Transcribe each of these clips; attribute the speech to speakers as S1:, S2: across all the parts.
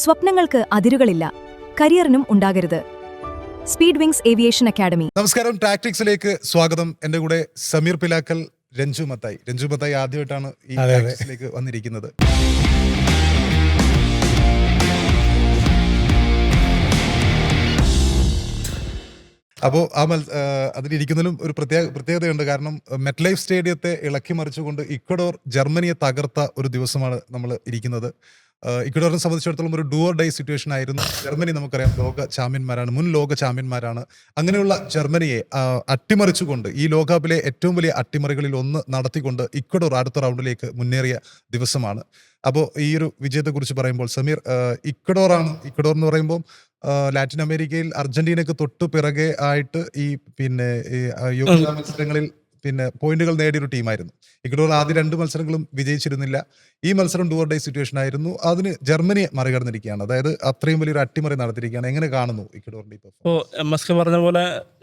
S1: സ്വപ്നങ്ങൾക്ക് അതിരുകളില്ല, കരിയറിനും ഉണ്ടാകരുത്. Speed wings aviation academy.
S2: നമസ്കാരം, ടാക്ടിക്സിലേക്ക് സ്വാഗതം. എൻ്റെ കൂടെ സമീർ പിലാക്കൽ, രഞ്ജു മത്തായി ആദ്യമായിട്ടാണ് ഈ ടാക്ടിക്സിലേക്ക് വന്നിരിക്കുന്നത്. അപ്പോൾ അതിലിരിക്കുന്നതിലും ഒരു പ്രത്യേകതയുണ്ട്. കാരണം മെറ്റ്ലൈഫ് സ്റ്റേഡിയത്തെ ഇളക്കി മറിച്ചുകൊണ്ട് ഇക്വഡോർ ജർമ്മനിയെ തകർത്ത ഒരു ദിവസമാണ് നമ്മൾ ഇരിക്കുന്നത്. ഇക്വഡോറിനെ സംബന്ധിച്ചിടത്തോളം ഒരു ഡു ഓർ ഡൈ സിറ്റുവേഷൻ ആയിരുന്നു. ജർമ്മനി നമുക്കറിയാം മുൻ ലോക ചാമ്പ്യന്മാരാണ്. അങ്ങനെയുള്ള ജർമ്മനിയെ അട്ടിമറിച്ചുകൊണ്ട് ഈ ലോകകപ്പിലെ ഏറ്റവും വലിയ അട്ടിമറികളിൽ ഒന്ന് നടത്തിക്കൊണ്ട് ഇക്വഡോർ അടുത്ത റൗണ്ടിലേക്ക് മുന്നേറിയ ദിവസമാണ്. അപ്പോൾ ഈ ഒരു വിജയത്തെക്കുറിച്ച് പറയുമ്പോൾ സമീർ, ഇക്വഡോർ എന്ന് പറയുമ്പോൾ ലാറ്റിൻ അമേരിക്കയിൽ അർജന്റീനക്ക് തൊട്ടു പിറകെ ആയിട്ട് ഈ യോഗ്യതാ മത്സരങ്ങളിൽ പോയിന്റുകൾ നേടിയൊരു ടീമായിരുന്നു. ഇക്വഡോർ ആദ്യ 2 മത്സരങ്ങളും വിജയിച്ചിരുന്നില്ല. ഈ മത്സരം ഡു ഓർ ഡൈ സിറ്റുവേഷൻ ആയിരുന്നു. അതിന് ജർമ്മനിയെ മറികടന്നിരിക്കുകയാണ്. അതായത് അത്രയും വലിയൊരു അട്ടിമറി നടത്തിയിരിക്കുകയാണ്. എങ്ങനെ കാണുന്നു ഇക്വഡോറിന്റെ
S3: ഇപ്പോൾ MSK പറഞ്ഞ പോലെ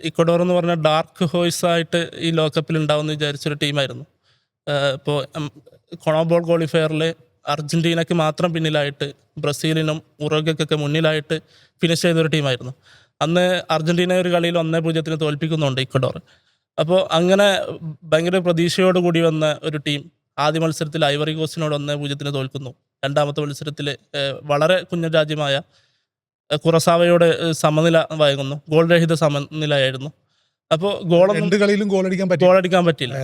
S3: ഇക്വഡോർ എന്ന് പറഞ്ഞ ഡാർക്ക് ഹോഴ്സ് ആയിട്ട് ഈ ലോകകപ്പിൽ ഉണ്ടാവുമെന്ന് വിചാരിച്ചൊരു ടീമായിരുന്നു. ഇപ്പോൾ കൊണോബോൾ ക്വാളിഫയറിൽ അർജന്റീനയ്ക്ക് മാത്രം പിന്നിലായിട്ട് ബ്രസീലിനും ഉറുഗ്വേക്കൊക്കെ മുന്നിലായിട്ട് ഫിനിഷ് ചെയ്തൊരു ടീമായിരുന്നു. അന്ന് അർജന്റീന ഒരു കളിയിൽ 1-0 തോൽപ്പിക്കുന്നുണ്ട് ഇക്വഡോർ. അപ്പോൾ അങ്ങനെ ഭയങ്കര പ്രതീക്ഷയോടുകൂടി വന്ന ഒരു ടീം ആദ്യ മത്സരത്തിൽ ഐവറി കോസ്റ്റിനോട് 1-0 തോൽക്കുന്നു. രണ്ടാമത്തെ മത്സരത്തിൽ വളരെ കുഞ്ഞൻ രാജ്യമായ കുറസാവയോട് സമനില വഴങ്ങുന്നു. ഗോൾ രഹിത സമനിലയായിരുന്നു. അപ്പോൾ ഗോളടിക്കാൻ പറ്റില്ല.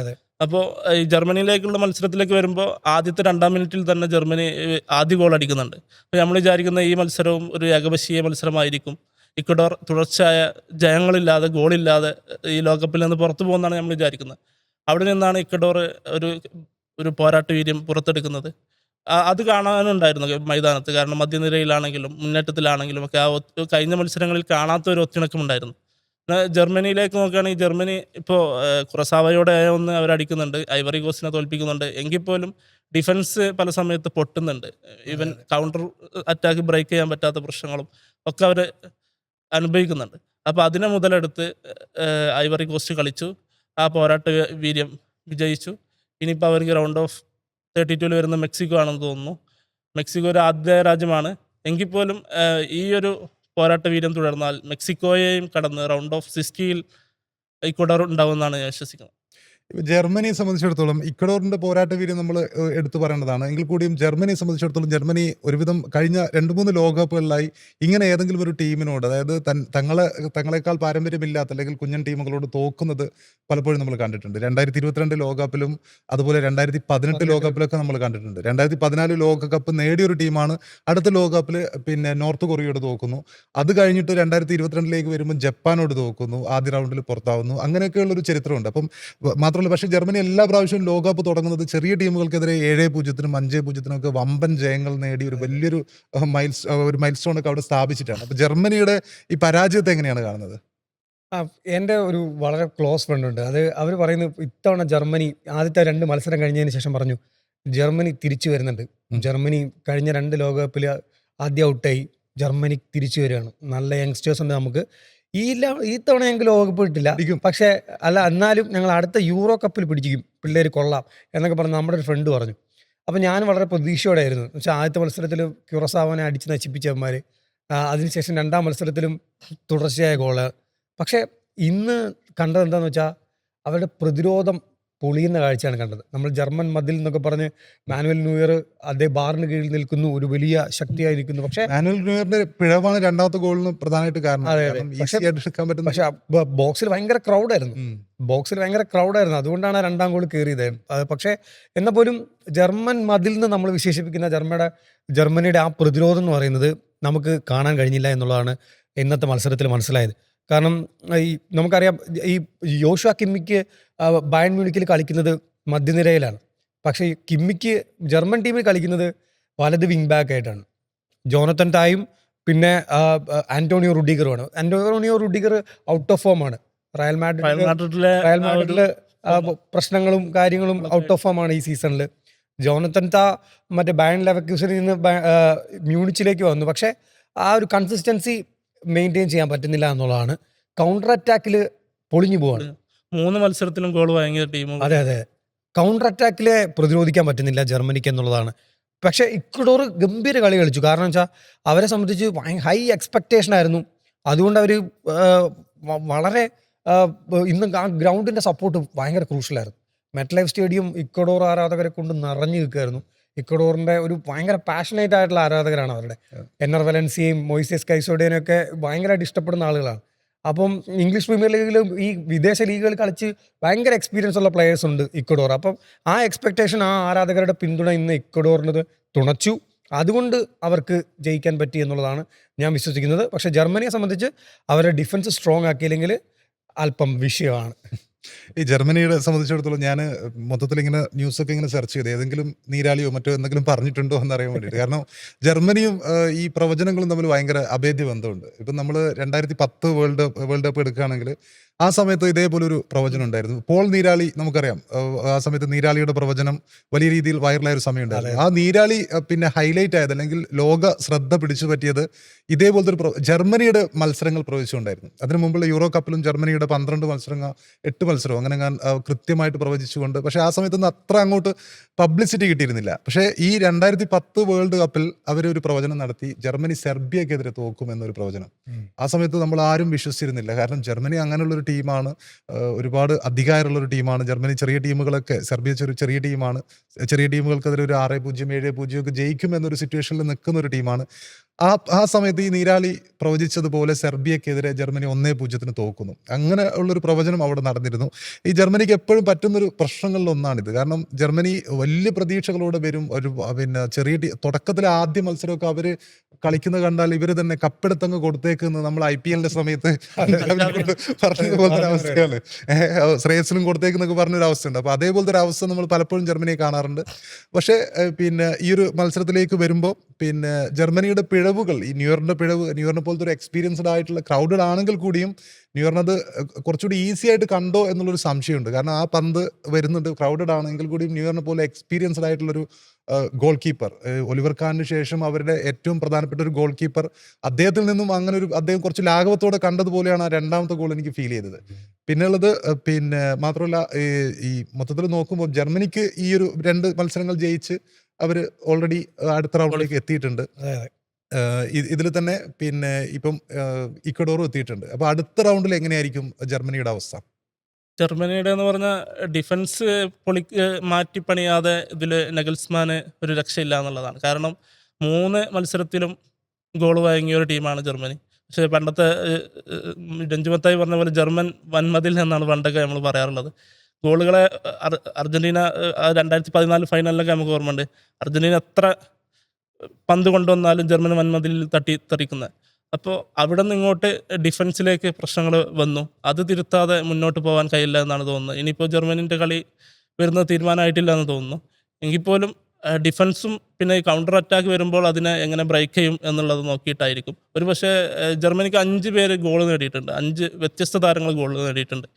S3: അപ്പോൾ ഈ ജർമ്മനിയിലേക്കുള്ള മത്സരത്തിലേക്ക് വരുമ്പോൾ ആദ്യത്തെ 2-ാം മിനിറ്റിൽ തന്നെ ജർമ്മനി ആദ്യ ഗോൾ അടിക്കുന്നുണ്ട്. അപ്പോൾ നമ്മൾ വിചാരിക്കുന്ന ഈ മത്സരവും ഒരു ഏകപക്ഷീയ മത്സരമായിരിക്കും. ഇക്വഡോർ തുടർച്ചയായ ജയങ്ങളില്ലാതെ, ഗോളില്ലാതെ ഈ ലോകകപ്പിൽ നിന്ന് പുറത്തു പോകുന്നതാണ് നമ്മൾ വിചാരിക്കുന്നത്. അവിടെ നിന്നാണ് ഇക്വഡോർ ഒരു പോരാട്ട വീര്യം പുറത്തെടുക്കുന്നത്. അത് കാണാനുണ്ടായിരുന്നു മൈതാനത്ത്. കാരണം മധ്യനിരയിലാണെങ്കിലും മുന്നേറ്റത്തിലാണെങ്കിലും ഒക്കെ കഴിഞ്ഞ മത്സരങ്ങളിൽ കാണാത്ത ഒരു ഒത്തിണക്കമുണ്ടായിരുന്നു. ജർമ്മനിയിലേക്ക് നോക്കുകയാണെങ്കിൽ ജർമ്മനി ഇപ്പോൾ കുറസാവയോടെ ഒന്ന് അവരടിക്കുന്നുണ്ട്, ഐവറി കോസ്റ്റിനെ തോൽപ്പിക്കുന്നുണ്ട്. എങ്കിൽ പോലും ഡിഫൻസ് പല സമയത്ത് പൊട്ടുന്നുണ്ട്. ഈവൻ കൗണ്ടർ അറ്റാക്ക് ബ്രേക്ക് ചെയ്യാൻ പറ്റാത്ത പ്രശ്നങ്ങളും ഒക്കെ അവർ അനുഭവിക്കുന്നുണ്ട്. അപ്പോൾ അതിനെ മുതലെടുത്ത് ഐവറി കോസ്റ്റ് കളിച്ചു. ആ പോരാട്ട വീര്യം വിജയിച്ചു. ഇനിയിപ്പോൾ അവർക്ക് റൗണ്ട് ഓഫ് 32 വരുന്ന മെക്സിക്കോ ആണെന്ന് തോന്നുന്നു. മെക്സിക്കോ ഒരു ആദ്യ രാജ്യമാണ്. എങ്കിൽ പോലും ഈ ഒരു പോരാട്ട വീര്യം തുടർന്നാൽ മെക്സിക്കോയെയും കടന്ന് റൗണ്ട് ഓഫ് 60 ഇക്വഡോർ ഉണ്ടാവുമെന്നാണ് ഞാൻ വിശ്വസിക്കുന്നത്.
S2: ജർമ്മനിയെ സംബന്ധിച്ചിടത്തോളം ഇക്വഡോറിന്റെ പോരാട്ട വീര്യം നമ്മൾ എടുത്തു പറയേണ്ടതാണ്. എങ്കിൽ കൂടിയും ജർമ്മനിയെ സംബന്ധിച്ചിടത്തോളം ജർമ്മനി ഒരുവിധം കഴിഞ്ഞ 2-3 ലോകകപ്പുകളിലായി ഇങ്ങനെ ഏതെങ്കിലും ഒരു ടീമിനോട്, അതായത് തങ്ങളെക്കാൾ പാരമ്പര്യമില്ലാത്ത അല്ലെങ്കിൽ കുഞ്ഞൻ ടീമുകളോട് തോക്കുന്നത് പലപ്പോഴും നമ്മൾ കണ്ടിട്ടുണ്ട്. 2022 ലോകകപ്പിലും അതുപോലെ 2018 ലോകകപ്പിലൊക്കെ നമ്മൾ കണ്ടിട്ടുണ്ട്. 2014 ലോകകപ്പ് നേടിയൊരു ടീമാണ് അടുത്ത ലോകകപ്പിൽ നോർത്ത് കൊറിയയോട് തോക്കുന്നു. അത് കഴിഞ്ഞിട്ട് 2022 വരുമ്പോൾ ജപ്പാനോട് തോക്കുന്നു, ആദ്യ റൗണ്ടിൽ പുറത്താവുന്നു. അങ്ങനെയൊക്കെയുള്ളൊരു ചരിത്രമുണ്ട്. അപ്പം മാത്രമല്ല, പക്ഷേ ജർമ്മനി എല്ലാ പ്രാവശ്യവും ലോകകപ്പ് തുടങ്ങുന്നത് ചെറിയ ടീമുകൾക്കെതിരെ 7-0, 5-0 ഒക്കെ വമ്പൻ ജയങ്ങൾ നേടി ഒരു വലിയൊരു മൈൽ സ്റ്റോൺ ഒക്കെ അവിടെ സ്ഥാപിച്ചിട്ടാണ്. അപ്പൊ ജർമ്മനിയുടെ ഈ പരാജയത്തെ എങ്ങനെയാണ് കാണുന്നത്?
S4: എൻ്റെ ഒരു വളരെ ക്ലോസ് ഫ്രണ്ട് ഉണ്ട്. അവർ പറയുന്നത് ഇത്തവണ ജർമ്മനി ആദ്യത്തെ 2 മത്സരം കഴിഞ്ഞതിന് ശേഷം പറഞ്ഞു ജർമ്മനി തിരിച്ചു വരുന്നുണ്ട്. ജർമ്മനി കഴിഞ്ഞ 2 ലോകകപ്പിൽ ആദ്യം ഔട്ടായി, ജർമ്മനി തിരിച്ചു വരികയാണ്. നല്ല യങ്സ്റ്റേഴ്സ് ഉണ്ട് നമുക്ക്. ഈ തവണ ഞങ്ങൾക്ക് ലോകകപ്പ് കിട്ടില്ല, പക്ഷേ എന്നാലും ഞങ്ങൾ അടുത്ത യൂറോ കപ്പിൽ പിടിക്കും, പിള്ളേർ കൊള്ളാം എന്നൊക്കെ പറഞ്ഞ് നമ്മുടെ ഒരു ഫ്രണ്ട് പറഞ്ഞു. അപ്പോൾ ഞാൻ വളരെ പ്രതീക്ഷയോടെ ആയിരുന്നു. പക്ഷേ ആദ്യത്തെ മത്സരത്തിൽ ക്യുറസാവോനെ അടിച്ച് നശിപ്പിച്ചവന്മാർ, അതിനുശേഷം 2-ാം മത്സരത്തിലും തുടർച്ചയായ ഗോള്. പക്ഷേ ഇന്ന് കണ്ടത് എന്താണെന്ന് വെച്ചാൽ അവരുടെ പ്രതിരോധം പൊളിയുന്ന കാഴ്ചയാണ് കണ്ടത്. നമ്മൾ ജർമ്മൻ മതിൽ എന്നൊക്കെ പറഞ്ഞ് മാനുവൽ ന്യൂയർ അതേ ബാറിന് കീഴിൽ നിൽക്കുന്നു, ഒരു വലിയ ശക്തിയായിരിക്കുന്നു. പക്ഷേ
S2: മാനുവൽ ന്യൂയറിന്റെ പിഴവാണ് 2ാമത്തെ ഗോളിന് പ്രധാനമായിട്ട് കാരണം.
S4: പക്ഷെ ബോക്സിൽ ഭയങ്കര ക്രൗഡായിരുന്നു. അതുകൊണ്ടാണ് 2-ാം ഗോൾ കയറിയത്. പക്ഷേ എന്നാൽ പോലും ജർമ്മൻ മതിൽ എന്ന് നമ്മൾ വിശേഷിപ്പിക്കുന്ന ജർമ്മനിയുടെ ആ പ്രതിരോധം എന്ന് പറയുന്നത് നമുക്ക് കാണാൻ കഴിഞ്ഞില്ല എന്നുള്ളതാണ് ഇന്നത്തെ മത്സരത്തിൽ മനസ്സിലായത്. കാരണം നമുക്കറിയാം, ഈ യോഷുവ കിമ്മിക്ക് ബയൺ മ്യൂണിക്കിൽ കളിക്കുന്നത് മധ്യനിരയിലാണ്. പക്ഷേ കിമ്മിക്ക് ജർമ്മൻ ടീമിൽ കളിക്കുന്നത് വലത് വിങ് ബാക്ക് ആയിട്ടാണ്. ജോണത്തൻ ടായും പിന്നെ ആന്റോണിയോ റുഡിഗറുമാണ്. Antonio Rudiger out of form ആണ്. റയൽ മാഡ്രിഡിലെ പ്രശ്നങ്ങളും കാര്യങ്ങളും ഔട്ട് ഓഫ് ഫോം ആണ് ഈ സീസണിൽ. ജോണത്തൻ ടാ മറ്റേ ബയൺ ലെവർക്യൂസനിൽ നിന്ന് മ്യൂണിച്ചിലേക്ക് വന്നു. പക്ഷേ ആ ഒരു കൺസിസ്റ്റൻസി മെയിൻറ്റെയിൻ ചെയ്യാൻ പറ്റുന്നില്ല എന്നുള്ളതാണ്. കൗണ്ടർ അറ്റാക്കിൽ പൊളിഞ്ഞു പോവാണ്.
S3: 3 മത്സരത്തിലും ഗോൾ വാങ്ങിയ ടീം.
S4: അതെ, കൗണ്ടർ അറ്റാക്കിലെ പ്രതിരോധിക്കാൻ പറ്റുന്നില്ല ജർമ്മനിക്ക് എന്നുള്ളതാണ് പക്ഷേ ഇക്വഡോർ ഗംഭീര കളി കളിച്ചു. കാരണം വെച്ചാൽ അവരെ സംബന്ധിച്ച് ഹൈ എക്സ്പെക്റ്റേഷൻ ആയിരുന്നു. അതുകൊണ്ട് അവർ വളരെ ഇന്ന് ആ ഗ്രൗണ്ടിൻ്റെ സപ്പോർട്ട് ഭയങ്കര ക്രൂഷ്യലായിരുന്നു. മെറ്റ് ലൈഫ് സ്റ്റേഡിയം ഇക്വഡോർ ആരാധകരെ കൊണ്ട് നിറഞ്ഞു നിൽക്കുകയായിരുന്നു. ഇക്വഡോറിൻ്റെ ഒരു ഭയങ്കര പാഷനേറ്റ് ആയിട്ടുള്ള ആരാധകരാണ് അവരുടെ. എന്നർ വലൻസിയയും മൊയ്സെസ് കൈസോഡേനെയൊക്കെ ഭയങ്കരമായിട്ട് ഇഷ്ടപ്പെടുന്ന ആളുകളാണ്. അപ്പം ഇംഗ്ലീഷ് പ്രീമിയർ ലീഗിലും ഈ വിദേശ ലീഗുകൾ കളിച്ച് ഭയങ്കര എക്സ്പീരിയൻസ് ഉള്ള പ്ലെയേഴ്സ് ഉണ്ട് ഇക്വഡോർ. അപ്പം ആ എക്സ്പെക്റ്റേഷൻ, ആ ആരാധകരുടെ പിന്തുണ ഇന്ന് ഇക്വഡോറിനത് തുണച്ചു. അതുകൊണ്ട് അവർക്ക് ജയിക്കാൻ പറ്റി എന്നുള്ളതാണ് ഞാൻ വിശ്വസിക്കുന്നത്. പക്ഷേ ജർമ്മനിയെ സംബന്ധിച്ച് അവരുടെ ഡിഫൻസ് സ്ട്രോങ് ആക്കിയില്ലെങ്കിൽ അല്പം വിഷയമാണ്.
S2: ഈ ജർമ്മനിയുടെ സംബന്ധിച്ചിടത്തോളം ഞാൻ മൊത്തത്തിൽ ഇങ്ങനെ ന്യൂസൊക്കെ ഇങ്ങനെ സെർച്ച് ചെയ്ത് ഏതെങ്കിലും നീരാളിയോ മറ്റോ എന്തെങ്കിലും പറഞ്ഞിട്ടുണ്ടോ എന്നറിയാൻ വേണ്ടിയിട്ട്. കാരണം ജർമ്മനിയും ഈ പ്രവചനങ്ങളും തമ്മിൽ ഭയങ്കര അഭേദ്യ ബന്ധമുണ്ട്. ഇപ്പം നമ്മൾ 2010 വേൾഡ് കപ്പ് എടുക്കുകയാണെങ്കിൽ ആ സമയത്ത് ഇതേപോലെ ഒരു പ്രവചനം ഉണ്ടായിരുന്നു. പോൾ നീരാളി നമുക്കറിയാം, ആ സമയത്ത് നീരാളിയുടെ പ്രവചനം വലിയ രീതിയിൽ വൈറലായ ഒരു സമയം ഉണ്ടായിരുന്നു. ആ നീരാളി പിന്നെ ഹൈലൈറ്റ് ആയത് അല്ലെങ്കിൽ ലോക ശ്രദ്ധ പിടിച്ചു പറ്റിയത് ഇതേപോലത്തെ ഒരു ജർമ്മനിയുടെ മത്സരങ്ങൾ പ്രവചിച്ചുകൊണ്ടായിരുന്നു. അതിനു മുമ്പുള്ള യൂറോ കപ്പിലും ജർമ്മനിയുടെ 12 മത്സരങ്ങൾ 8 മത്സരവും അങ്ങനെ ഞാൻ കൃത്യമായിട്ട് പ്രവചിച്ചുകൊണ്ട്, പക്ഷേ ആ സമയത്തൊന്നും അത്ര അങ്ങോട്ട് പബ്ലിസിറ്റി കിട്ടിയിരുന്നില്ല. പക്ഷേ ഈ 2010 വേൾഡ് കപ്പിൽ അവരൊരു പ്രവചനം നടത്തി, ജർമ്മനി സെർബിയക്കെതിരെ തോക്കുമെന്നൊരു പ്രവചനം. ആ സമയത്ത് നമ്മൾ ആരും വിശ്വസിച്ചിരുന്നില്ല. കാരണം ജർമ്മനി അങ്ങനെയുള്ളൊരു ടീമാണ്, ഒരുപാട് അധികാരമുള്ളൊരു ടീമാണ്. ജർമ്മനി ചെറിയ ടീമുകളൊക്കെ, സെർബിയ ചെറിയ ടീമാണ്, ചെറിയ ടീമുകൾക്കെതിരെ ഒരു 6-0 7-0 ഒക്കെ ജയിക്കും എന്നൊരു സിറ്റുവേഷനിൽ നിൽക്കുന്ന ഒരു ടീമാണ്. ആ സമയത്ത് ഈ നീരാളി പ്രവചിച്ചതുപോലെ സെർബിയക്കെതിരെ ജർമ്മനി 1-0 തോക്കുന്നു. അങ്ങനെ ഉള്ളൊരു പ്രവചനം അവിടെ നടന്നിരുന്നു. ഈ ജർമ്മനിക്ക് എപ്പോഴും പറ്റുന്നൊരു പ്രശ്നങ്ങളിലൊന്നാണിത്. കാരണം ജർമ്മനി വലിയ പ്രതീക്ഷകളോടെ വരും. ഒരു പിന്നെ ചെറിയ തുടക്കത്തിലെ ആദ്യ മത്സരമൊക്കെ അവർ കളിക്കുന്നത് കണ്ടാൽ ഇവർ തന്നെ കപ്പെടുത്തങ്ങ് കൊടുത്തേക്കുന്നത് നമ്മൾ IPL സമയത്ത് പറഞ്ഞതുപോലത്തെ അവസ്ഥയാണ്. ശ്രേയസിനും കൊടുത്തേക്കുന്നൊക്കെ പറഞ്ഞൊരു അവസ്ഥയുണ്ട്. അപ്പോൾ അതേപോലത്തെ ഒരു അവസ്ഥ നമ്മൾ പലപ്പോഴും ജർമ്മനിയെ കാണാറുണ്ട്. പക്ഷേ പിന്നെ ഈ ഒരു മത്സരത്തിലേക്ക് വരുമ്പോൾ പിന്നെ ജർമ്മനിയുടെ പിഴവുകൾ, ഈ ന്യൂയോർക്കിനെ പോലത്തെ ഒരു എക്സ്പീരിയൻസ്ഡ് ആയിട്ടുള്ള ക്രൗഡഡ് ആണെങ്കിൽ കൂടിയും ന്യൂയോർക്കത് കുറച്ചുകൂടി ഈസി ആയിട്ട് കണ്ടോ എന്നുള്ളൊരു സംശയമുണ്ട്. കാരണം ആ പന്ത് വരുന്നുണ്ട്, ക്രൗഡഡ് ആണെങ്കിൽ കൂടിയും ന്യൂയോർക്കിനെ പോലെ എക്സ്പീരിയൻസ്ഡ് ആയിട്ടുള്ളൊരു ഗോൾ കീപ്പർ, ഒലിവർ കാനിന് ശേഷം അവരുടെ ഏറ്റവും പ്രധാനപ്പെട്ട ഒരു ഗോൾ കീപ്പർ, അദ്ദേഹത്തിൽ നിന്നും അങ്ങനെ ഒരു അദ്ദേഹം കുറച്ച് ലാഘവത്തോടെ കണ്ടതുപോലെയാണ് ആ രണ്ടാമത്തെ ഗോൾ എനിക്ക് ഫീൽ ചെയ്തത്. പിന്നെയുള്ളത് പിന്നെ മാത്രമല്ല ഈ മൊത്തത്തിൽ നോക്കുമ്പോൾ ജർമ്മനിക്ക് ഈ ഒരു 2 മത്സരങ്ങൾ ജയിച്ച് അവർ ഓൾറെഡി അടുത്ത റൗണ്ടിലേക്ക് എത്തിയിട്ടുണ്ട്. ഇതിൽ തന്നെ പിന്നെ ഇപ്പം ഇക്വഡോറും എത്തിയിട്ടുണ്ട്. അപ്പോൾ അടുത്ത റൗണ്ടിൽ എങ്ങനെയായിരിക്കും ജർമ്മനിയുടെ അവസ്ഥ?
S3: ജർമ്മനിയുടെ എന്ന് പറഞ്ഞാൽ ഡിഫൻസ് മാറ്റിപ്പണിയാതെ ഇതിൽ നഗൽസ്മാന് ഒരു രക്ഷയില്ല എന്നുള്ളതാണ്. കാരണം 3 മത്സരത്തിലും ഗോൾ വഴങ്ങിയ ഒരു ടീമാണ് ജർമ്മനി. പക്ഷേ പണ്ടത്തെ രഞ്ജുമത്തായി പറഞ്ഞ പോലെ ജർമ്മൻ വൻമതിൽ എന്നാണ് പണ്ടൊക്കെ നമ്മൾ പറയാറുള്ളത്. ഗോളുകളെ അർജന്റീന 2014 ഫൈനലിലൊക്കെ നമുക്ക് ഓർമ്മയുണ്ട്. അർജന്റീന എത്ര പന്ത് കൊണ്ടുവന്നാലും ജർമ്മൻ വൻമതിലിൽ തെറിക്കുന്നത്. അപ്പോൾ അവിടെ നിന്ന് ഇങ്ങോട്ട് ഡിഫൻസിലേക്ക് പ്രശ്നങ്ങൾ വന്നു. അത് തിരുത്താതെ മുന്നോട്ട് പോകാൻ കഴിയില്ല എന്നാണ് തോന്നുന്നത്. ഇനിയിപ്പോൾ ജർമ്മനിൻ്റെ കളി വരുന്ന തീരുമാനമായിട്ടില്ല എന്ന് തോന്നുന്നു. എങ്കിൽ പോലും ഡിഫൻസും പിന്നെ ഈ കൗണ്ടർ അറ്റാക്ക് വരുമ്പോൾ അതിനെ എങ്ങനെ ബ്രേക്ക് ചെയ്യും എന്നുള്ളത് നോക്കിയിട്ടായിരിക്കും. ഒരു പക്ഷേ ജർമ്മനിക്ക് 5 പേര് ഗോൾ നേടിയിട്ടുണ്ട്. 5 വ്യത്യസ്ത താരങ്ങൾ ഗോൾ നേടിയിട്ടുണ്ട്.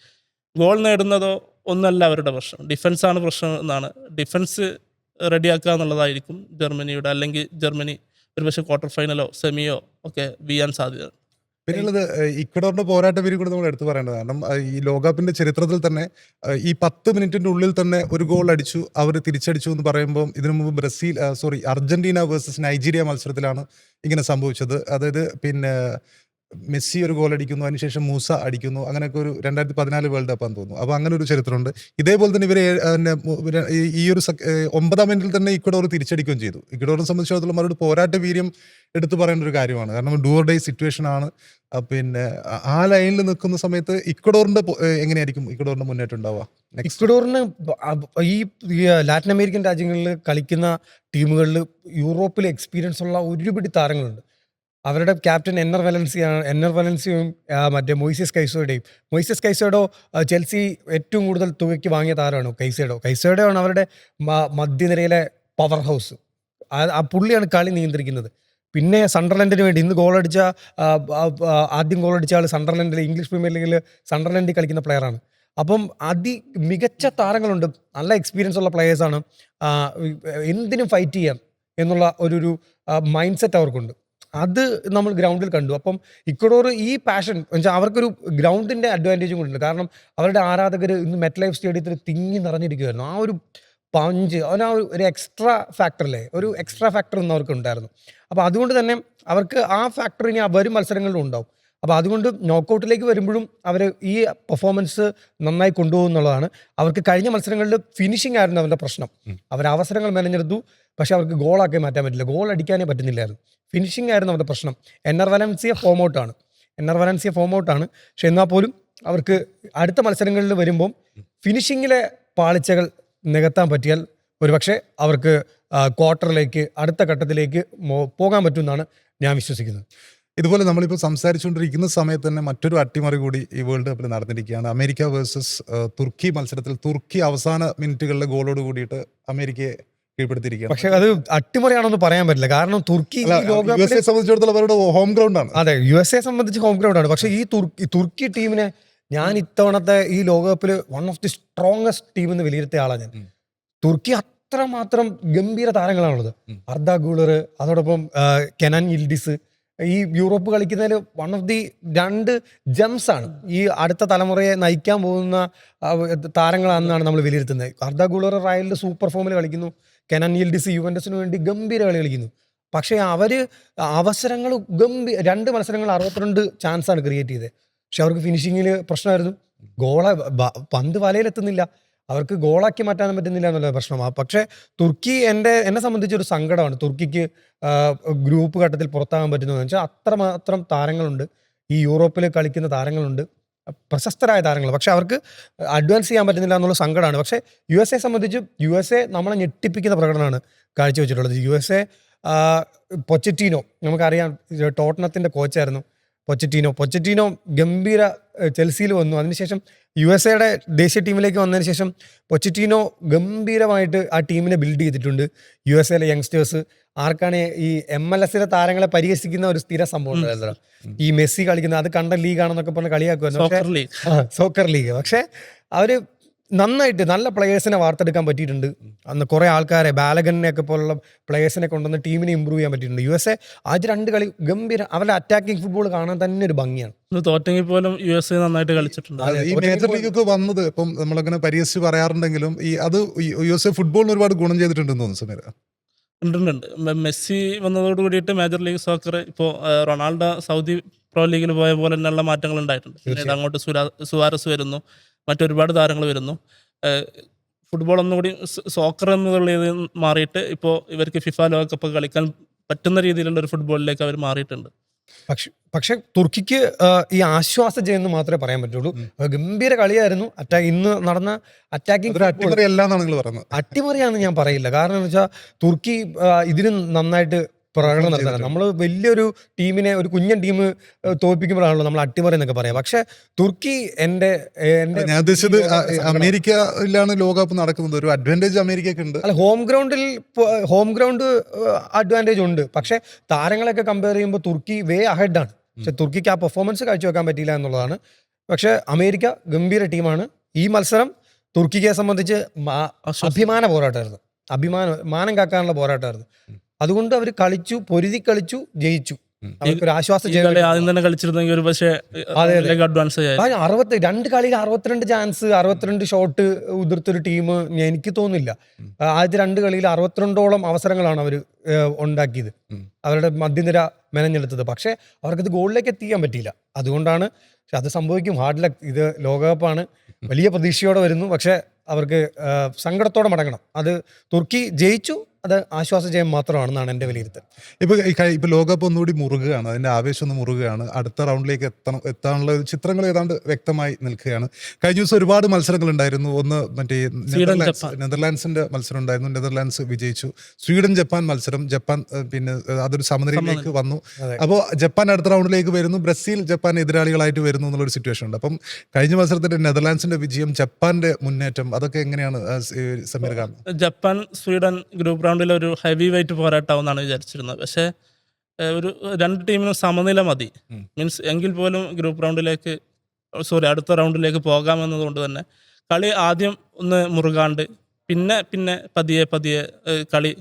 S3: ഗോൾ നേടുന്നതോ ഒന്നല്ല അവരുടെ പ്രശ്നം, ഡിഫൻസാണ് പ്രശ്നം എന്നാണ്. ഡിഫൻസ് റെഡിയാക്കുക എന്നുള്ളതായിരിക്കും ജർമ്മനിയുടെ, അല്ലെങ്കിൽ ജർമ്മനി ഒരുപക്ഷെ ക്വാർട്ടർ ഫൈനലോ സെമിയോ ഒക്കെ വീഴാൻ സാധ്യത.
S2: പിന്നെയുള്ളത് ഇക്വഡോറിന്റെ പോരാട്ട വീര്യം കൂടെ നമ്മൾ എടുത്തു പറയേണ്ടത്. കാരണം ഈ ലോകകപ്പിന്റെ ചരിത്രത്തിൽ തന്നെ ഈ 10 മിനിറ്റിന്റെ ഉള്ളിൽ തന്നെ ഒരു ഗോൾ അടിച്ചു, അവർ തിരിച്ചടിച്ചു എന്ന് പറയുമ്പോൾ ഇതിനു മുമ്പ് അർജന്റീന വേഴ്സസ് നൈജീരിയ മത്സരത്തിലാണ് ഇങ്ങനെ സംഭവിച്ചത്. അതായത് പിന്നെ മെസ്സി ഒരു ഗോൾ അടിക്കുന്നു, അതിനുശേഷം മൂസ അടിക്കുന്നു, അങ്ങനെയൊക്കെ ഒരു 2014 വേൾഡ് കപ്പാന്ന് തോന്നുന്നു. അപ്പോൾ അങ്ങനെ ഒരു ചരിത്രമുണ്ട്. ഇതേപോലെ തന്നെ ഇവർ ഈ ഒരു 9-ാം മിനിറ്റിൽ തന്നെ ഇക്വഡോർ തിരിച്ചടിക്കുകയും ചെയ്തു. ഇക്വഡോറിനെ സംബന്ധിച്ചിടത്തോളം അവരുടെ പോരാട്ട വീര്യം എടുത്തു പറയേണ്ട ഒരു കാര്യമാണ്. കാരണം ഡു ഓർ ഡൈ സിറ്റുവേഷൻ ആണ്. പിന്നെ ആ ലൈനിൽ നിൽക്കുന്ന സമയത്ത് ഇക്വഡോറിന്റെ എങ്ങനെയായിരിക്കും ഇക്വഡോറിന്റെ മുന്നേറ്റം ഉണ്ടാവുക?
S4: ഇക്വഡോറിന് ഈ ലാറ്റിൻ അമേരിക്കൻ രാജ്യങ്ങളിൽ കളിക്കുന്ന ടീമുകളിൽ യൂറോപ്പിൽ എക്സ്പീരിയൻസ് ഉള്ള ഒരുപിടി താരങ്ങളുണ്ട്. അവരുടെ ക്യാപ്റ്റൻ എന്നർ വലൻസിയും മറ്റേ മൊയ്സെസ് കൈസോഡോ ചെൽസി ഏറ്റവും കൂടുതൽ തുകയ്ക്ക് വാങ്ങിയ താരമാണ് കൈസോഡോ ആണ് അവരുടെ മധ്യനിരയിലെ പവർ ഹൗസ്. ആ പുള്ളിയാണ് കളി നിയന്ത്രിക്കുന്നത്. പിന്നെ സണ്ടർലൻഡിന് വേണ്ടി ഇന്ന് ആദ്യം ഗോൾ അടിച്ച ആൾ സണ്ടർലൻഡിൽ, ഇംഗ്ലീഷ് പ്രീമിയർ ലീഗിൽ സണ്ടർലൻഡിൽ കളിക്കുന്ന പ്ലെയറാണ്. അപ്പം മികച്ച താരങ്ങളുണ്ട്, നല്ല എക്സ്പീരിയൻസ് ഉള്ള പ്ലെയേഴ്സാണ്. എന്തിനും ഫൈറ്റ് ചെയ്യാം എന്നുള്ള ഒരു മൈൻഡ് സെറ്റ് അവർക്കുണ്ട്. അത് നമ്മൾ ഗ്രൗണ്ടിൽ കണ്ടു. അപ്പം ഇക്വഡോർ ഈ പാഷൻ വെച്ചാൽ അവർക്കൊരു ഗ്രൗണ്ടിൻ്റെ അഡ്വാൻറ്റേജും കൂടിയുണ്ട്. കാരണം അവരുടെ ആരാധകർ ഇന്ന് മെറ്റ് ലൈഫ് സ്റ്റേഡിയത്തിൽ തിങ്ങി നിറഞ്ഞിരിക്കുമായിരുന്നു. ആ ഒരു പഞ്ച്, ഒരു എക്സ്ട്രാ ഫാക്ടറല്ലേ, ഒരു എക്സ്ട്രാ ഫാക്ടർ ഒന്നും അവർക്ക് ഉണ്ടായിരുന്നു. അപ്പോൾ അതുകൊണ്ട് തന്നെ അവർക്ക് ആ ഫാക്ടർ ഇനി വരും മത്സരങ്ങളിലും ഉണ്ടാവും. അപ്പോൾ അതുകൊണ്ട് നോക്കൗട്ടിലേക്ക് വരുമ്പോഴും അവർ ഈ പെർഫോമൻസ് നന്നായി കൊണ്ടുപോകും എന്നുള്ളതാണ്. അവർക്ക് കഴിഞ്ഞ മത്സരങ്ങളിൽ ഫിനിഷിംഗ് ആയിരുന്നു അവരുടെ പ്രശ്നം. അവർ അവസരങ്ങൾ മെനഞ്ഞെടുത്തു, പക്ഷെ അവർക്ക് ഗോളാക്കി മാറ്റാൻ പറ്റില്ല, ഗോൾ അടിക്കാനേ പറ്റുന്നില്ലായിരുന്നു. ഫിനിഷിംഗ് ആയിരുന്നു അവരുടെ പ്രശ്നം. എൻആർ വലൻസിയ ഫോം ഔട്ടാണ്. പക്ഷെ എന്നാൽ പോലും അവർക്ക് അടുത്ത മത്സരങ്ങളിൽ വരുമ്പം ഫിനിഷിങ്ങിലെ പാളിച്ചകൾ നികത്താൻ പറ്റിയാൽ ഒരുപക്ഷെ അവർക്ക് ക്വാർട്ടറിലേക്ക്, അടുത്ത ഘട്ടത്തിലേക്ക് പോകാൻ പറ്റുമെന്നാണ് ഞാൻ വിശ്വസിക്കുന്നത്.
S2: ഇതുപോലെ നമ്മളിപ്പോൾ സംസാരിച്ചുകൊണ്ടിരിക്കുന്ന സമയത്ത് തന്നെ മറ്റൊരു അട്ടിമറി കൂടി ഈ വേൾഡ് കപ്പിൽ നടന്നിരിക്കുകയാണ്. അമേരിക്ക വേഴ്സസ് തുർക്കി മത്സരത്തിൽ തുർക്കി അവസാന മിനിറ്റുകളിലെ ഗോളോട് കൂടിയിട്ട് അമേരിക്കയെ കീഴ്പ്പെടുത്തിയിരിക്കുകയാണ്.
S4: പക്ഷെ അത് അട്ടിമറിയാണെന്ന് പറയാൻ പറ്റില്ല. കാരണം തുർക്കി
S2: USA സംബന്ധിച്ചിടത്തോളം അവരുടെ ഹോം ഗ്രൗണ്ട് ആണ്.
S4: അതെ, USA സംബന്ധിച്ച് ഹോം ഗ്രൗണ്ട് ആണ്. പക്ഷെ ഈ തുർക്കി ടീമിനെ ഞാൻ ഇത്തവണത്തെ ഈ ലോകകപ്പിൽ one of the strongest team എന്ന് വിലയിരുത്തിയ ആളാണ് ഞാൻ. തുർക്കി അത്രമാത്രം ഗംഭീര താരങ്ങളാണുള്ളത്. അർദ ഗുളർ, അതോടൊപ്പം കെനാൻ യിൽഡിസ്, ഈ യൂറോപ്പ് കളിക്കുന്നതിൽ വൺ ഓഫ് ദി 2 ജംസ് ആണ്. ഈ അടുത്ത തലമുറയെ നയിക്കാൻ പോകുന്ന താരങ്ങളാണെന്നാണ് നമ്മൾ വിലയിരുത്തുന്നത്. അർദ ഗുളർ റയലിൽ സൂപ്പർ ഫോമിൽ കളിക്കുന്നു, കെനാൻ യിൽഡിസ് യുവന്റസിന് വേണ്ടി ഗംഭീര കളി കളിക്കുന്നു. പക്ഷേ അവർ അവസരങ്ങൾ 2 മത്സരങ്ങൾ 62 ചാൻസാണ് ക്രിയേറ്റ് ചെയ്തത്. പക്ഷെ അവർക്ക് ഫിനിഷിങ്ങിൽ പ്രശ്നമായിരുന്നു. പന്ത് വലയിലെത്തുന്നില്ല, അവർക്ക് ഗോളാക്കി മാറ്റാനും പറ്റുന്നില്ല എന്നുള്ള പ്രശ്നമാണ്. പക്ഷേ തുർക്കി എന്നെ സംബന്ധിച്ചൊരു സങ്കടമാണ്. തുർക്കിക്ക് ഗ്രൂപ്പ് ഘട്ടത്തിൽ പുറത്താകാൻ പറ്റുന്നതെന്ന് വെച്ചാൽ അത്രമാത്രം താരങ്ങളുണ്ട്, ഈ യൂറോപ്പിൽ കളിക്കുന്ന താരങ്ങളുണ്ട്, പ്രശസ്തരായ താരങ്ങൾ. പക്ഷെ അവർക്ക് അഡ്വാൻസ് ചെയ്യാൻ പറ്റുന്നില്ല എന്നുള്ള സങ്കടമാണ്. പക്ഷേ USA സംബന്ധിച്ച് USA നമ്മളെ ഞെട്ടിപ്പിക്കുന്ന പ്രകടനമാണ് കാഴ്ചവെച്ചിട്ടുള്ളത്. USA പൊച്ചറ്റീനോ, നമുക്കറിയാം, ടോട്ടനത്തിൻ്റെ കോച്ചായിരുന്നു പൊച്ചറ്റീനോ ഗംഭീര ചെൽസിയിൽ വന്നു. അതിനുശേഷം USA ദേശീയ ടീമിലേക്ക് വന്നതിന് ശേഷം പൊച്ചറ്റീനോ ഗംഭീരമായിട്ട് ആ ടീമിനെ ബിൽഡ് ചെയ്തിട്ടുണ്ട്. USA യങ്സ്റ്റേഴ്സ് ആർക്കാണ് ഈ MLS താരങ്ങളെ പരിഹസിക്കുന്ന ഒരു സ്ഥിര സംഭവം ഉണ്ടായിരുന്നു. ഈ മെസ്സി കളിക്കുന്ന അത് കണ്ട ലീഗാണെന്നൊക്കെ പറഞ്ഞ് കളിയാക്കുമായിരുന്നു. Soccer league. പക്ഷെ അവര് നന്നായിട്ട് നല്ല പ്ലെയേഴ്സിനെ വാർത്തെടുക്കാൻ പറ്റിയിട്ടുണ്ട്. അന്ന് കുറേ ആൾക്കാരെ, ബാലഗനെ ഒക്കെ പോലുള്ള പ്ലെയേഴ്സിനെ കൊണ്ടുവന്ന് ടീമിനെ ഇമ്പ്രൂവ് ചെയ്യാൻ പറ്റിയിട്ടുണ്ട്. USA ആദ്യ 2 കളി ഗംഭീര, അവരുടെ അറ്റാക്കിംഗ് ഫുട്ബോൾ കാണാൻ തന്നെ ഒരു ഭംഗിയാണ്.
S3: തോറ്റെങ്കിൽ പോലും USA നന്നായിട്ട് കളിച്ചിട്ടുണ്ട്.
S2: ഈ മേജർ ലീഗൊക്കെ വന്നത് ഇപ്പം നമ്മളങ്ങനെ പരിഹസിച്ച് പറയാറുണ്ടെങ്കിലും അത് USA ഫുട്ബോളിന് ഒരുപാട് ഗുണം ചെയ്തിട്ടുണ്ടെന്ന് തോന്നുന്നു സമീർ.
S3: ഉണ്ട്. മെസ്സി വന്നതോട് കൂടിയിട്ട് മേജർ ലീഗ് സോക്കർ ഇപ്പോൾ റൊണാൾഡോ സൗദി പ്രോ ലീഗിൽ പോയ പോലെ തന്നെയുള്ള മാറ്റങ്ങൾ ഉണ്ടായിട്ടുണ്ട്. പിന്നീട് അങ്ങോട്ട് സുവാരസ് വരുന്നു, മറ്റൊരുപാട് താരങ്ങൾ വരുന്നു. ഫുട്ബോൾ ഒന്നുകൂടി സോക്കർ എന്നുള്ളത് മാറിയിട്ട് ഇപ്പോൾ ഇവർക്ക് ഫിഫ ലോകകപ്പ് കളിക്കാൻ പറ്റുന്ന രീതിയിലുള്ള ഒരു ഫുട്ബോളിലേക്ക് അവർ മാറിയിട്ടുണ്ട്.
S4: പക്ഷെ തുർക്കിക്ക് ഈ ആശ്വാസ ജയം എന്ന് മാത്രമേ പറയാൻ പറ്റുള്ളൂ. ഗംഭീര കളിയായിരുന്നു. ഇന്ന് നടന്ന അറ്റാക്കിംഗ് അട്ടിമറിയാണെന്ന് ഞാൻ പറയില്ല. കാരണം എന്ന് വെച്ചാൽ തുർക്കി ഇതിന് നന്നായിട്ട് പ്രകടനം നടത്താൻ, നമ്മൾ വലിയൊരു ടീമിനെ, ഒരു കുഞ്ഞൻ ടീം തോൽപ്പിക്കുമ്പോഴാണല്ലോ നമ്മൾ അട്ടിമറി എന്നൊക്കെ പറയാം. പക്ഷെ തുർക്കി
S2: ഞാൻ ഉദ്ദേശിച്ചത് അമേരിക്കയിലാണ് ലോകകപ്പ് നടക്കുന്നത്, ഒരു അഡ്വാൻറ്റേജ് അമേരിക്കക്ക് ഉണ്ട്.
S4: അല്ല, ഹോം ഗ്രൗണ്ട് അഡ്വാൻറ്റേജ് ഉണ്ട്. പക്ഷെ താരങ്ങളൊക്കെ കമ്പയർ ചെയ്യുമ്പോൾ തുർക്കി വേ അഹെഡാണ്. പക്ഷെ തുർക്കിക്ക് ആ പെർഫോമൻസ് കാഴ്ചവെക്കാൻ പറ്റിയില്ല എന്നുള്ളതാണ്. പക്ഷെ അമേരിക്ക ഗംഭീര ടീമാണ്. ഈ മത്സരം തുർക്കിയെ സംബന്ധിച്ച് അഭിമാന പോരാട്ടമായിരുന്നു, മാനം കാക്കാനുള്ള പോരാട്ടമായിരുന്നു. അതുകൊണ്ട് അവർ പൊരുതി കളിച്ചു, ജയിച്ചു. അവർക്കൊരു ആശ്വാസം
S3: ആദ്യം തന്നെ കളിച്ചിരുന്നെങ്കിൽ ഒരു പക്ഷേ അഡ്വാൻസ്
S4: 2 കളിയിൽ 62 ചാൻസ്, 62 ഷോട്ട് ഉതിർത്തൊരു ടീം എനിക്ക് തോന്നുന്നില്ല. ആദ്യത്തെ 2 കളിയിൽ 62ഓളം അവസരങ്ങളാണ് അവർ ഉണ്ടാക്കിയത്, അവരുടെ മധ്യനിര മെനഞ്ഞെടുത്തത്. പക്ഷേ അവർക്കത് ഗോളിലേക്ക് എത്തിക്കാൻ പറ്റിയില്ല. അതുകൊണ്ടാണ്. പക്ഷെ അത് സംഭവിക്കും, ഹാർഡ് ലക്ക്. ഇത് ലോകകപ്പാണ്, വലിയ പ്രതീക്ഷയോടെ വരുന്നു. പക്ഷെ അവർക്ക് സങ്കടത്തോടെ മടങ്ങണം. അത് തുർക്കി ജയിച്ചു, അത് ആശ്വാസ ജയം മാത്രമാണെന്നാണ് എൻ്റെ വിലയിരുത്തൽ.
S2: ഇപ്പോൾ ലോകകപ്പ് ഒന്നുകൂടി മുറുകയാണ്, അതിൻ്റെ ആവേശം ഒന്ന് മുറുകയാണ്. അടുത്ത റൗണ്ടിലേക്ക് എത്താനുള്ള ചിത്രങ്ങൾ ഏതാണ്ട് വ്യക്തമായി നിൽക്കുകയാണ്. കഴിഞ്ഞ ദിവസം ഒരുപാട് മത്സരങ്ങൾ ഉണ്ടായിരുന്നു. ഒന്ന് മറ്റേ നെതർലാൻഡ്സിന്റെ മത്സരം ഉണ്ടായിരുന്നു, നെതർലാൻഡ്സ് വിജയിച്ചു. സ്വീഡൻ ജപ്പാൻ മത്സരം, ജപ്പാൻ പിന്നെ അതൊരു സമനിലയിലേക്ക് വന്നു. അപ്പോൾ ജപ്പാൻ അടുത്ത റൗണ്ടിലേക്ക് വരുന്നു, ബ്രസീൽ ജപ്പാൻ എതിരാളികളായിട്ട് വരുന്നു എന്നുള്ളൊരു സിറ്റുവേഷൻ ഉണ്ട്. അപ്പം കഴിഞ്ഞ മത്സരത്തിന്റെ നെതർലാൻഡ്സിന്റെ വിജയം, ജപ്പാന്റെ മുന്നേറ്റം, അതൊക്കെ എങ്ങനെയാണ് സമീർ കാണുന്നത്?
S3: ജപ്പാൻ സ്വീഡൻ ഗ്രൂപ്പ് റൗണ്ടിൽ ഒരു ഹെവി വെയിറ്റ് പോരാട്ടാവുമെന്നാണ് വിചാരിച്ചിരുന്നത്. പക്ഷേ ഒരു 2 ടീമിനും സമനില മതി, മീൻസ് എങ്കിൽ പോലും അടുത്ത റൗണ്ടിലേക്ക് പോകാമെന്നതുകൊണ്ട് തന്നെ കളി ആദ്യം ഒന്ന് മുറുകാണ്ട് പിന്നെ പതിയെ കളി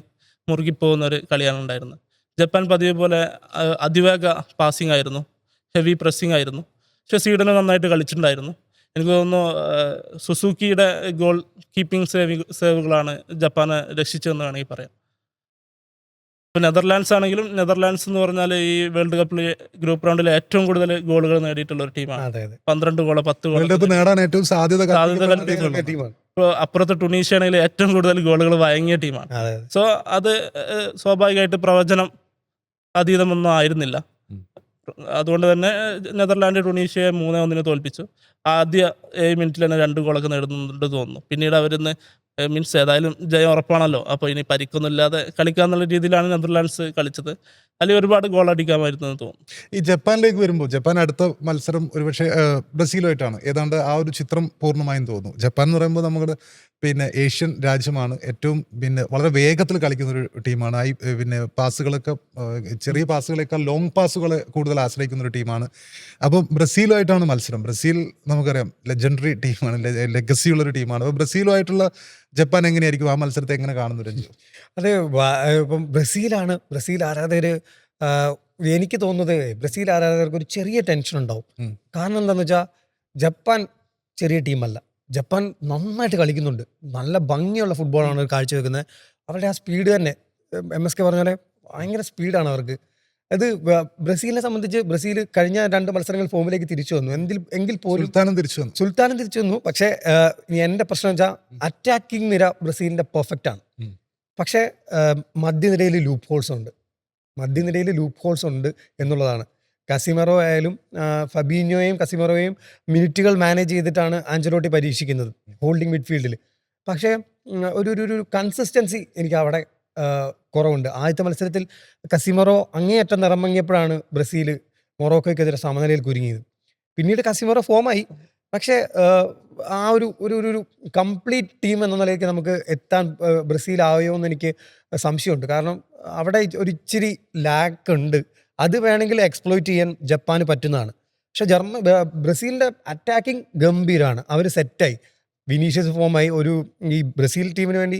S3: മുറുകിപ്പോകുന്നൊരു കളിയാണ് ഉണ്ടായിരുന്നത്. ജപ്പാൻ പതിയെ പോലെ അതിവേഗ പാസിംഗ് ആയിരുന്നു, ഹെവി പ്രസ്സിംഗ് ആയിരുന്നു. പക്ഷേ സ്വീഡന് നന്നായിട്ട് കളിച്ചിട്ടുണ്ടായിരുന്നു. എനിക്ക് തോന്നുന്നു സുസുക്കിയുടെ ഗോൾ കീപ്പിംഗ് സേവുകളാണ് ജപ്പാനെ രക്ഷിച്ചതെന്ന് വേണമെങ്കിൽ പറയാം. ഇപ്പോൾ നെതർലാൻഡ്സ് ആണെങ്കിലും, നെതർലാൻഡ്സ് എന്ന് പറഞ്ഞാൽ ഈ വേൾഡ് കപ്പിൽ ഗ്രൂപ്പ് റൗണ്ടിൽ ഏറ്റവും കൂടുതൽ ഗോളുകൾ നേടിയിട്ടുള്ള ഒരു ടീമാണ്.
S4: അതെ അതെ
S3: 12 ഗോള് 10
S2: വേൾഡ് കപ്പ്
S3: ഗോൾ.
S2: നേടാൻ ഏറ്റവും സാധ്യത
S4: ടീമാണ്.
S3: ഇപ്പോൾ അപ്പുറത്ത് ടുണീഷ്യ ആണെങ്കിൽ ഏറ്റവും കൂടുതൽ ഗോളുകൾ വഴങ്ങിയ ടീമാണ്.
S4: അതെ
S3: സോ അത് സ്വാഭാവികമായിട്ട് പ്രവചനം അതീതമൊന്നും ആയിരുന്നില്ല. അതുകൊണ്ട് തന്നെ നെതർലാൻഡ് ടുണീഷ്യയെ 3-1 തോൽപ്പിച്ചു. ആദ്യ 7 മിനിറ്റിൽ തന്നെ 2 ഗോളൊക്കെ നേടുന്നുണ്ട് തോന്നുന്നു. പിന്നീട് അവരിന്ന് മീൻസ് ഏതായാലും ജയം ഉറപ്പാണല്ലോ, അപ്പോൾ ഇനി പരിക്കൊന്നുമില്ലാതെ കളിക്കാന്നുള്ള രീതിയിലാണ് നെതർലാൻഡ്സ് കളിച്ചത്. അല്ലെങ്കിൽ ഒരുപാട് ഗോൾ അടിക്കാമായിരുന്നു എന്ന് തോന്നുന്നു.
S2: ഈ ജപ്പാനിലേക്ക് വരുമ്പോൾ ജപ്പാൻ അടുത്ത മത്സരം ഒരുപക്ഷെ ബ്രസീലുമായിട്ടാണ്. ഏതാണ്ട് ആ ഒരു ചിത്രം പൂർണ്ണമായും തോന്നുന്നു. ജപ്പാൻ എന്ന് പറയുമ്പോൾ നമ്മുടെ ഏഷ്യൻ രാജ്യമാണ്. ഏറ്റവും വളരെ വേഗത്തിൽ കളിക്കുന്ന ഒരു ടീമാണ്. പാസുകളൊക്കെ ചെറിയ പാസുകളേക്കാൾ ലോങ് പാസുകളെ കൂടുതൽ ആശ്രയിക്കുന്ന ഒരു ടീമാണ്. അപ്പം ബ്രസീലുമായിട്ടാണ് മത്സരം. ബ്രസീൽ നമുക്കറിയാം ലെജൻഡറി ടീമാണ്, ലെഗസിയുള്ളൊരു ടീമാണ്. അപ്പോൾ ബ്രസീലുമായിട്ടുള്ള ജപ്പാൻ എങ്ങനെയായിരിക്കും ആ മത്സരത്തെ എങ്ങനെ കാണുന്നു രഞ്ജു?
S4: അതെ ഇപ്പം ബ്രസീലാണ്. ബ്രസീൽ ആരാധകർ എനിക്ക് തോന്നുന്നത് ബ്രസീൽ ആരാധകർക്ക് ഒരു ചെറിയ ടെൻഷൻ ഉണ്ടാവും. കാരണം എന്താണെന്ന് വെച്ചാൽ ജപ്പാൻ ചെറിയ ടീമല്ല. ജപ്പാൻ നന്നായിട്ട് കളിക്കുന്നുണ്ട്. നല്ല ഭംഗിയുള്ള ഫുട്ബോളാണ് കാഴ്ചവെക്കുന്നത്. അവരുടെ ആ സ്പീഡ് തന്നെ MSK പറഞ്ഞ പോലെ ഭയങ്കര സ്പീഡാണ് അവർക്ക്. അത് ബ്രസീലിനെ സംബന്ധിച്ച് ബ്രസീൽ കഴിഞ്ഞ 2 മത്സരങ്ങൾ ഫോമിലേക്ക് തിരിച്ചു വന്നു. എങ്കിൽ പോലും സുൽത്താനും തിരിച്ചു വന്നു. പക്ഷേ എൻ്റെ പ്രശ്നം വെച്ചാൽ അറ്റാക്കിംഗ് നിര ബ്രസീലിൻ്റെ പെർഫെക്റ്റ് ആണ്. പക്ഷേ മധ്യനിരയിൽ ലൂപ്പ് ഹോൾസ് ഉണ്ട് എന്നുള്ളതാണ്. കസിമറോ ആയാലും ഫബീഞ്ഞോയും കസിമറോയും മിനിറ്റുകൾ മാനേജ് ചെയ്തിട്ടാണ് ആഞ്ചലോട്ടി പരീക്ഷിക്കുന്നത് ഹോൾഡിംഗ് മിഡ്ഫീൽഡിൽ. പക്ഷേ ഒരു കൺസിസ്റ്റൻസി എനിക്ക് അവിടെ കുറവുണ്ട്. ആദ്യത്തെ മത്സരത്തിൽ കസിമറോ അങ്ങേയറ്റം നിറമങ്ങിയപ്പോഴാണ് ബ്രസീൽ മൊറോക്കോയ്ക്കെതിരെ സമനിലയിൽ കുരുങ്ങിയത്. പിന്നീട് കസിമറോ ഫോമായി. പക്ഷേ ആ ഒരു കംപ്ലീറ്റ് ടീം എന്ന നിലയ്ക്ക് നമുക്ക് എത്താൻ ബ്രസീലായോ എന്ന് എനിക്ക് സംശയമുണ്ട്. കാരണം അവിടെ ഒരു ഇച്ചിരി ലാക്ക് ഉണ്ട്. അത് വേണമെങ്കിൽ എക്സ്പ്ലോയിറ്റ് ചെയ്യാൻ ജപ്പാന് പറ്റുന്നതാണ്. പക്ഷെ ബ്രസീലിൻ്റെ അറ്റാക്കിംഗ് ഗംഭീരമാണ്. അവർ സെറ്റായി. വിനീഷ്യസ് ഫോമായി. ഈ ബ്രസീൽ ടീമിന് വേണ്ടി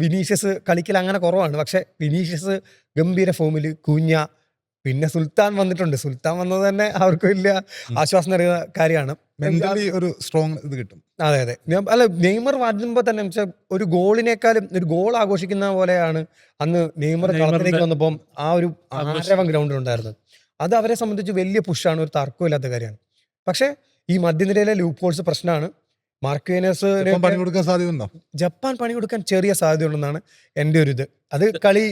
S4: വിനീഷ്യസ് കളിക്കൽ അങ്ങനെ കുറവാണ്. പക്ഷെ വിനീഷ്യസ് ഗംഭീര ഫോമിൽ. കുഞ്ഞ, പിന്നെ സുൽത്താൻ വന്നിട്ടുണ്ട്. സുൽത്താൻ വന്നത് തന്നെ അവർക്ക് വലിയ ആശ്വാസം നൽകുന്ന കാര്യമാണ്.
S2: ഒരു സ്ട്രോങ് ഇത് കിട്ടും.
S4: അതെ അതെ. അല്ല, നെയ്മർ വരുമ്പോൾ തന്നെ വെച്ചാൽ ഒരു ഗോളിനേക്കാളും ഒരു ഗോൾ ആഘോഷിക്കുന്ന പോലെയാണ് അന്ന് നെയ്മർ കളത്തിലേക്ക് വന്നപ്പം ആ ഒരു ആരവം ഗ്രൗണ്ടിലുണ്ടായിരുന്നത്. അത് അവരെ സംബന്ധിച്ച് വലിയ പുഷാണ്, ഒരു തർക്കമില്ലാത്ത കാര്യമാണ്. പക്ഷേ ഈ മധ്യനിരയിലെ ലൂപ്പ് ഹോൾസ് പ്രശ്നമാണ്. മാർക്വിനസ്
S2: പണി കൊടുക്കാൻ സാധ്യതയുണ്ടോ?
S4: ജപ്പാൻ പണി കൊടുക്കാൻ ചെറിയ സാധ്യതയുണ്ടെന്നാണ് എൻ്റെ ഒരു ഇത്. അത് കളി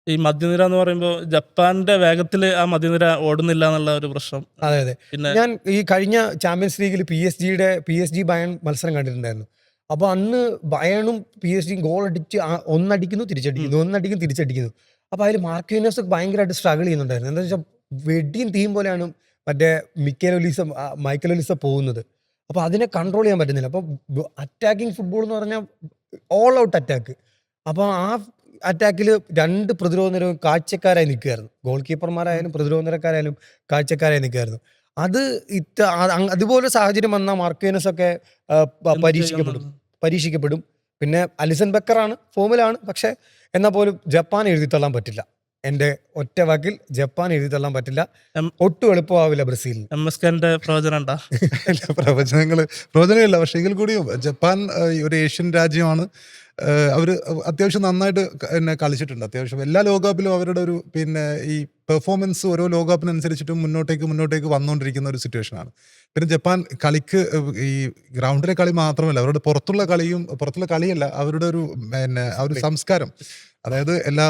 S3: ഈ മധ്യനിര എന്ന് പറയുമ്പോൾ ജപ്പാന്റെ വേഗത്തിൽ ആ മധ്യനിര ഓടുന്നില്ല എന്നുള്ള ഒരു പ്രശ്നം.
S4: അതെ അതെ.
S3: പിന്നെ
S4: ഞാൻ ഈ കഴിഞ്ഞ ചാമ്പ്യൻസ് ലീഗിൽ PSG ബയൺ മത്സരം കണ്ടിട്ടുണ്ടായിരുന്നു. അപ്പോൾ അന്ന് ബയണും PSG ഗോൾ അടിച്ച് ഒന്നടിക്കുന്നു തിരിച്ചടിക്കുന്നു. അപ്പോൾ അതിൽ മാർക്വിനസ് ഭയങ്കരമായിട്ട് സ്ട്രഗിൾ ചെയ്യുന്നുണ്ടായിരുന്നു. എന്താ വെച്ചാൽ വെടിയും തീയും പോലെയാണ് മറ്റേ മൈക്കൽ ഒലിസ പോകുന്നത്. അപ്പോൾ അതിനെ കൺട്രോൾ ചെയ്യാൻ പറ്റുന്നില്ല. അപ്പോൾ അറ്റാക്കിംഗ് ഫുട്ബോൾ എന്ന് പറഞ്ഞാൽ ഓൾ ഔട്ട് അറ്റാക്ക്. അപ്പോൾ ആ അറ്റാക്കിൽ 2 പ്രതിരോധ നിരവും കാഴ്ചക്കാരായി നിൽക്കുകയായിരുന്നു. ഗോൾ കീപ്പർമാരായാലും പ്രതിരോധ നിരക്കാരായാലും കാഴ്ചക്കാരായി നിൽക്കുകയായിരുന്നു. അതുപോലെ സാഹചര്യം വന്നാൽ മാർക്വിനസ് ഒക്കെ പരീക്ഷിക്കപ്പെടും. പിന്നെ അലിസൺ ബക്കറാണ്, ഫോമിലാണ്. പക്ഷേ എന്നാൽ പോലും ജപ്പാൻ എഴുതിത്തള്ളാൻ പറ്റില്ല. എൻ്റെ ഒറ്റ വാക്കിൽ ജപ്പാൻ എഴുതിത്തള്ളാൻ പറ്റില്ല. ഒട്ടും എളുപ്പമാവില്ല ബ്രസീലിന്.
S3: MSKന്റെ
S2: പ്രവചനമില്ല. പക്ഷേ എങ്കിൽ കൂടിയും ജപ്പാൻ ഒരു ഏഷ്യൻ രാജ്യമാണ്. അവർ അത്യാവശ്യം നന്നായിട്ട് കളിച്ചിട്ടുണ്ട്. അത്യാവശ്യം എല്ലാ ലോകകപ്പിലും അവരുടെ ഒരു ഈ പെർഫോമൻസ് ഓരോ ലോകകപ്പിനനുസരിച്ചിട്ടും മുന്നോട്ടേക്ക് വന്നുകൊണ്ടിരിക്കുന്ന ഒരു സിറ്റുവേഷനാണ്. പിന്നെ ജപ്പാൻ കളിക്ക് ഈ ഗ്രൗണ്ടിലെ കളി മാത്രമല്ല, അവരുടെ പുറത്തുള്ള കളിയല്ല, അവരുടെ ഒരു ആ ഒരു സംസ്കാരം. അതായത് എല്ലാ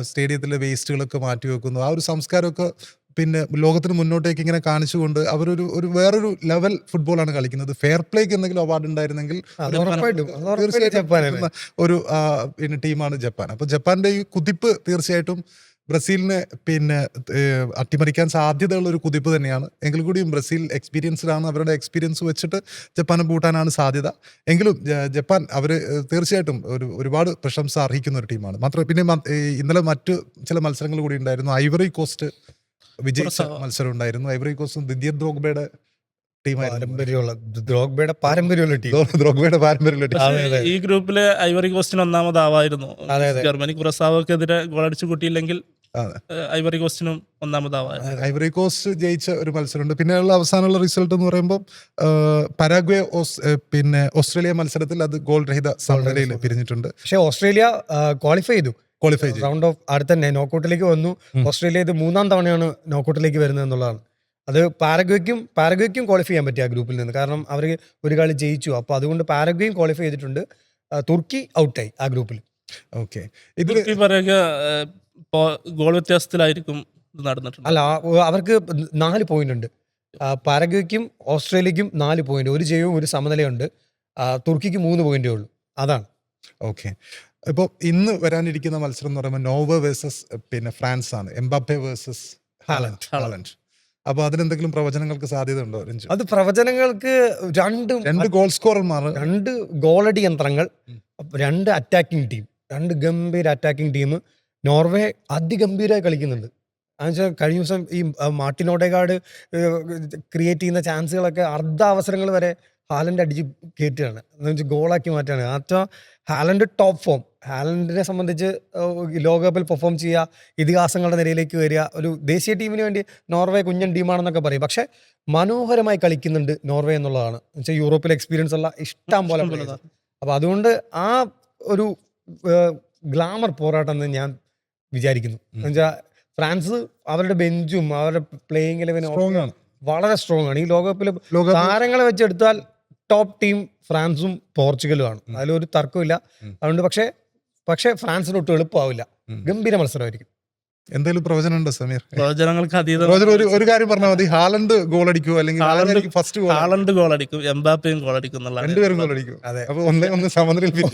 S2: സ്റ്റേഡിയത്തിലെ വേസ്റ്റുകളൊക്കെ മാറ്റി വെക്കുന്നു. ആ ഒരു സംസ്കാരമൊക്കെ ലോകത്തിന് മുന്നോട്ടേക്ക് ഇങ്ങനെ കാണിച്ചുകൊണ്ട് അവരൊരു വേറൊരു ലെവൽ ഫുട്ബോളാണ് കളിക്കുന്നത്. ഫെയർ പ്ലേക്ക് എന്തെങ്കിലും അവാർഡ് ഉണ്ടായിരുന്നെങ്കിൽ ഒരു ടീമാണ് ജപ്പാൻ. അപ്പോൾ ജപ്പാന്റെ ഈ കുതിപ്പ് തീർച്ചയായിട്ടും ബ്രസീലിനെ അട്ടിമറിക്കാൻ സാധ്യതയുള്ള ഒരു കുതിപ്പ് തന്നെയാണ്. എങ്കിൽ കൂടിയും ബ്രസീൽ എക്സ്പീരിയൻസ്ഡാണ്. അവരുടെ എക്സ്പീരിയൻസ് വെച്ചിട്ട് ജപ്പാനെ പൂട്ടാനാണ് സാധ്യത. എങ്കിലും ജപ്പാൻ അവർ തീർച്ചയായിട്ടും ഒരുപാട് പ്രശംസ അർഹിക്കുന്ന ഒരു ടീമാണ്. മാത്രമല്ല ഇന്നലെ മറ്റു ചില മത്സരങ്ങൾ കൂടി ഉണ്ടായിരുന്നു. ഐവറി കോസ്റ്റ് വിജയിച്ച മത്സരം ഉണ്ടായിരുന്നു. ഐവറി കോസ്റ്റും ദിദിയർ ദ്രോഗ്ബയുടെ
S4: പാരമ്പര്യമുള്ള ടീം.
S3: ഈ ഗ്രൂപ്പില് ഐവറി കോസ്റ്റിന് ഒന്നാമതാവായിരുന്നു. ജർമ്മനി കുറസാവോക്കെതിരെ ഗോളടിച്ചു കൂട്ടിയില്ലെങ്കിൽ ഐവറി കോസ്റ്റിനും ഒന്നാമതാവാൻ.
S2: ഐവറി കോസ്റ്റ് ജയിച്ച ഒരു മത്സരമുണ്ട്. പിന്നെയുള്ള അവസാനമുള്ള റിസൾട്ട് എന്ന് പറയുമ്പോൾ പരാഗ്വേ പിന്നെ ഓസ്ട്രേലിയ മത്സരത്തിൽ അത് ഗോൾ രഹിത സമനിലയിൽ പിരിഞ്ഞിട്ടുണ്ട്.
S4: പക്ഷേ ഓസ്ട്രേലിയ ക്വാളിഫൈ ചെയ്തു,
S2: ക്വാളിഫൈ ചെയ്തു.
S4: റൗണ്ട് ഓഫ് അടുത്ത തന്നെ നോക്കൗട്ടിലേക്ക് വന്നു. ഓസ്ട്രേലിയ ഇത് 3-ാം തവണയാണ് നോക്കൗട്ടിലേക്ക് വരുന്നത് എന്നുള്ളതാണ്. അത് പാരഗ്വേക്കും ക്വാളിഫൈ ചെയ്യാൻ പറ്റി ആ ഗ്രൂപ്പിൽ നിന്ന്. കാരണം അവർ ഒരു കളി ജയിച്ചു. അപ്പോൾ അതുകൊണ്ട് പാരഗ്വേയും ക്വാളിഫൈ ചെയ്തിട്ടുണ്ട്. തുർക്കി ഔട്ടായി ആ ഗ്രൂപ്പിൽ.
S2: ഓക്കെ, ഇതിൽ
S3: തുർക്കി പറയുക ഗോൾ വ്യത്യാസത്തിലായിരിക്കും ഇത് നടന്നിട്ടുണ്ട്.
S4: അല്ല, അവർക്ക് 4 പോയിന്റ് ഉണ്ട്. പാരഗ്വേക്കും ഓസ്ട്രേലിയക്കും 4 പോയിന്റ്, ഒരു ജയവും ഒരു സമനിലയുണ്ട്. തുർക്കിക്ക് 3 പോയിന്റേ ഉള്ളൂ. അതാണ്.
S2: ഓക്കെ, ഇപ്പോൾ ഇന്ന് വരാനിരിക്കുന്ന മത്സരം എന്ന് പറയുമ്പോൾ നോർവേ വേഴ്സസ് പിന്നെ ഫ്രാൻസ് ആണ്. Mbappe versus Haaland. അപ്പോൾ അതിനെന്തെങ്കിലും പ്രവചനങ്ങൾക്ക് സാധ്യത ഉണ്ടോ രഞ്ജു?
S4: അത് പ്രവചനങ്ങൾക്ക്
S2: രണ്ട് ഗോൾ സ്കോറർമാർ,
S4: 2 ഗോളടി യന്ത്രങ്ങൾ, 2 അറ്റാക്കിംഗ് ടീം, 2 ഗംഭീര അറ്റാക്കിംഗ് ടീം. നോർവേ അതിഗംഭീരമായി കളിക്കുന്നുണ്ട്. എന്നുവെച്ചാൽ കഴിഞ്ഞ ദിവസം ഈ മാർട്ടിൻ ഓഡേഗാർഡ് ക്രിയേറ്റ് ചെയ്യുന്ന ചാൻസുകളൊക്കെ അവസരങ്ങൾ വരെ ഹാലൻഡ് അടിച്ച് കയറ്റുകയാണ്. എന്ന് വെച്ചാൽ ഗോളാക്കി മാറ്റുകയാണ്. ആറ്റോ ഹാലൻഡ് ടോപ്പ് ഫോം. ഹാലൻഡിനെ സംബന്ധിച്ച് ലോകകപ്പിൽ പെർഫോം ചെയ്യുക, ഇതിഹാസങ്ങളുടെ നിലയിലേക്ക് വരിക. ഒരു ദേശീയ ടീമിന് വേണ്ടി നോർവേ കുഞ്ഞൻ ടീമാണെന്നൊക്കെ പറയും. പക്ഷേ മനോഹരമായി കളിക്കുന്നുണ്ട് നോർവേ എന്നുള്ളതാണ്. എന്നുവെച്ചാൽ യൂറോപ്പിലെ എക്സ്പീരിയൻസ് ഉള്ള ഇഷ്ടം പോലെ. അപ്പോൾ അതുകൊണ്ട് ആ ഒരു ഗ്ലാമർ പോരാട്ടം എന്ന് ഞാൻ വിചാരിക്കുന്നു. എന്നുവെച്ചാൽ ഫ്രാൻസ് അവരുടെ ബെഞ്ചും അവരുടെ പ്ലേയിങ് ഇലവനും വളരെ സ്ട്രോങ് ആണ്. ഈ ലോകകപ്പിൽ താരങ്ങളെ വെച്ചെടുത്താൽ ടോപ്പ് ടീം ഫ്രാൻസും പോർച്ചുഗലുമാണ്. അതിലൊരു തർക്കമില്ല. അതുകൊണ്ട് പക്ഷേ ഫ്രാൻസിന് ഒട്ടും എളുപ്പമാവില്ല. ഗംഭീര മത്സരമായിരിക്കും.
S2: എന്തെങ്കിലും പ്രവചനം ഉണ്ടോ സമീർ?
S3: പ്രവചനങ്ങൾക്ക് അതീതം.
S2: ഒരു കാര്യം പറഞ്ഞാൽ മതി. ഹാലൻഡ് ഗോൾ അടിക്കുമോ, അല്ലെങ്കിൽ
S3: ഹാലൻഡ് ഗോൾ അടിക്കും, എംബാപ്പയും ഗോൾ അടിക്കും എന്നുള്ള.
S2: രണ്ടുപേരും ഗോൾ അടിക്കും.
S4: അതെ,
S2: അപ്പൊ ഒന്ന് സമനിലയിൽ.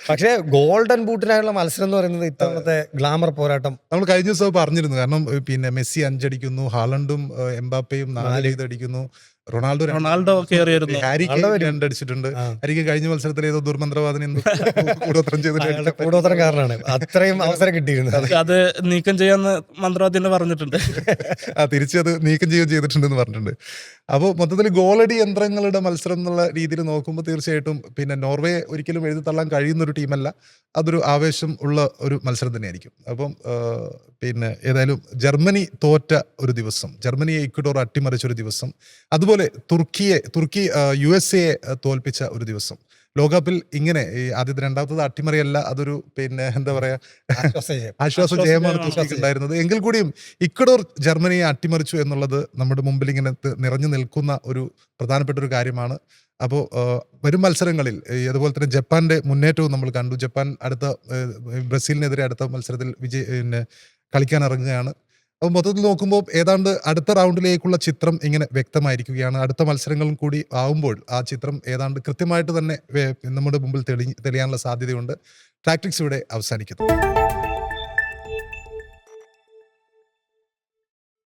S4: പക്ഷേ ഗോൾഡൻ ബൂട്ടിനായുള്ള മത്സരം എന്ന് പറയുന്നത് ഇത്തവണത്തെ ഗ്ലാമർ പോരാട്ടം
S2: നമ്മൾ കഴിഞ്ഞ ദിവസം പറഞ്ഞിരുന്നു. കാരണം പിന്നെ മെസ്സി 5 അടിക്കുന്നു, ഹാലൻഡും എംബാപ്പയും 4 അടിക്കുന്നു,
S3: റൊണാൾഡോ കയറിയിരുന്നു,
S2: ഹാരി 2 അടിച്ചിട്ടുണ്ട്. ഹാരിക്ക് കഴിഞ്ഞ മത്സരത്തിൽ ഏതോ ദുർമന്ത്രവാദിനി
S4: കൂടോത്രക്കാരനാണ്. അത്രയും അവസരം കിട്ടിയിരുന്നു.
S3: അത് നീക്കം ചെയ്യാന്ന് മന്ത്രവാദി പറഞ്ഞിട്ടുണ്ട്.
S2: തിരിച്ചത് നീക്കം ചെയ്തിട്ടുണ്ടെന്ന് പറഞ്ഞിട്ടുണ്ട്. അപ്പോൾ മൊത്തത്തിൽ ഗോളടി യന്ത്രങ്ങളുടെ മത്സരം എന്നുള്ള രീതിയിൽ നോക്കുമ്പോൾ തീർച്ചയായിട്ടും പിന്നെ നോർവേ ഒരിക്കലും എഴുതി തള്ളാൻ കഴിയുന്ന ഒരു ടീമല്ല. അതൊരു ആവേശം ഉള്ള ഒരു മത്സരം തന്നെയായിരിക്കും. അപ്പം പിന്നെ ഏതായാലും ജർമ്മനി തോറ്റ ഒരു ദിവസം, ജർമ്മനിയെ ഇക്വഡോർ അട്ടിമറിച്ച ഒരു ദിവസം, അതുപോലെ തുർക്കി USA തോൽപ്പിച്ച ഒരു ദിവസം. ലോകകപ്പിൽ ഇങ്ങനെ ഈ ആദ്യത്തെ രണ്ടാമത്തത് അട്ടിമറിയല്ല, അതൊരു പിന്നെ എന്താ പറയാ ആശ്വാസ ജയമാണ് തുർക്കിക്ക് ഉണ്ടായിരുന്നത്. എങ്കിൽ കൂടിയും ഇക്വഡോർ ജർമ്മനിയെ അട്ടിമറിച്ചു എന്നുള്ളത് നമ്മുടെ മുമ്പിൽ ഇങ്ങനെ നിറഞ്ഞു നിൽക്കുന്ന ഒരു പ്രധാനപ്പെട്ട ഒരു കാര്യമാണ്. അപ്പോൾ വരും മത്സരങ്ങളിൽ അതുപോലെ തന്നെ ജപ്പാന്റെ മുന്നേറ്റവും നമ്മൾ കണ്ടു. ജപ്പാൻ ബ്രസീലിനെതിരെ അടുത്ത മത്സരത്തിൽ കളിക്കാൻ ഇറങ്ങുകയാണ്. അപ്പോൾ മൊത്തത്തിൽ നോക്കുമ്പോൾ ഏതാണ്ട് അടുത്ത റൗണ്ടിലേക്കുള്ള ചിത്രം ഇങ്ങനെ വ്യക്തമായിരിക്കുകയാണ്. അടുത്ത മത്സരങ്ങളും കൂടി ആവുമ്പോൾ ആ ചിത്രം ഏതാണ്ട് കൃത്യമായിട്ട് തന്നെ നമ്മുടെ മുമ്പിൽ തെളിയാനുള്ള സാധ്യതയുണ്ട്. ടാക്ടിക്സ് ഇവിടെ അവസാനിക്കുന്നു.